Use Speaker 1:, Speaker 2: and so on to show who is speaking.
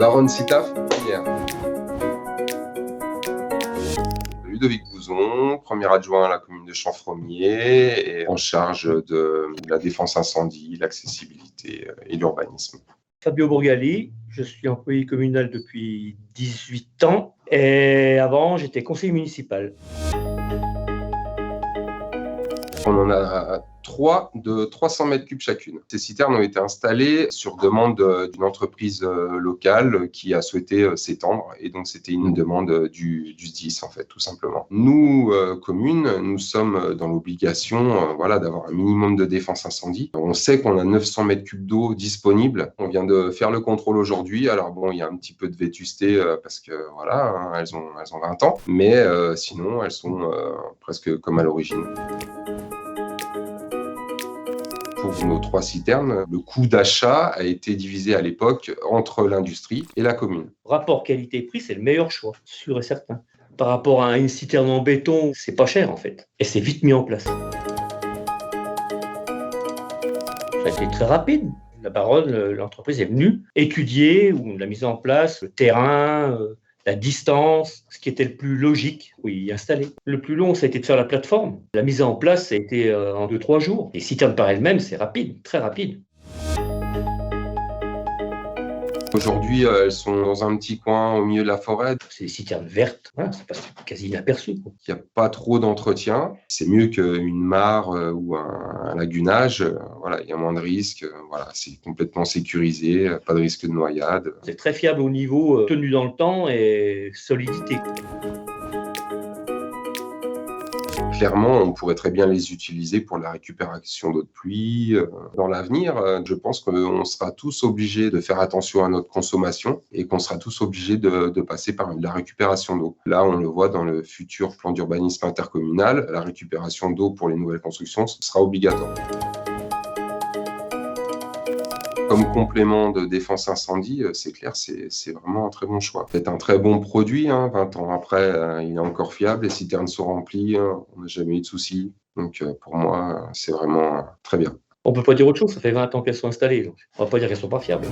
Speaker 1: baronne Sitaf, première. Ludovic Bouzon, premier adjoint à la commune de Chanfromier et en charge de la défense incendie, l'accessibilité et l'urbanisme.
Speaker 2: Fabio Borgali, je suis employé communal depuis 18 ans et avant j'étais conseiller municipal.
Speaker 1: On en a 3 de 300 mètres cubes chacune. Ces citernes ont été installées sur demande d'une entreprise locale qui a souhaité s'étendre et donc c'était une demande du SDIS en fait, tout simplement. Nous, communes, nous sommes dans l'obligation d'avoir un minimum de défense incendie. On sait qu'on a 900 mètres cubes d'eau disponibles. On vient de faire le contrôle aujourd'hui. Alors bon, il y a un petit peu de vétusté parce que elles ont 20 ans, mais sinon elles sont presque comme à l'origine. Pour nos 3 citernes, le coût d'achat a été divisé à l'époque entre l'industrie et la commune.
Speaker 2: Rapport qualité-prix, c'est le meilleur choix, sûr et certain. Par rapport à une citerne en béton, c'est pas cher en fait. Et c'est vite mis en place. Ça a été très rapide. La baronne, l'entreprise est venue étudier la mise en place, le terrain, la distance, ce qui était le plus logique pour y installer. Le plus long, ça a été de faire la plateforme. La mise en place, ça a été en 2-3 jours. Les citernes par elles-mêmes, c'est rapide, très rapide.
Speaker 1: Aujourd'hui, elles sont dans un petit coin au milieu de la forêt.
Speaker 2: C'est des citernes vertes, ça passe quasi inaperçu.
Speaker 1: Il n'y a pas trop d'entretien. C'est mieux qu'une mare ou un lagunage. Il y a moins de risques. C'est complètement sécurisé, pas de risque de noyade.
Speaker 2: C'est très fiable au niveau tenue dans le temps et solidité.
Speaker 1: Clairement, on pourrait très bien les utiliser pour la récupération d'eau de pluie. Dans l'avenir, je pense qu'on sera tous obligés de faire attention à notre consommation et qu'on sera tous obligés de passer par la récupération d'eau. Là, on le voit dans le futur plan d'urbanisme intercommunal, la récupération d'eau pour les nouvelles constructions sera obligatoire. Comme complément de défense incendie, c'est clair, c'est vraiment un très bon choix. C'est un très bon produit, 20 ans après, il est encore fiable, les citernes sont remplies, on n'a jamais eu de soucis. Donc pour moi, c'est vraiment très bien.
Speaker 2: On ne peut pas dire autre chose, ça fait 20 ans qu'elles sont installées. Donc on ne va pas dire qu'elles ne sont pas fiables.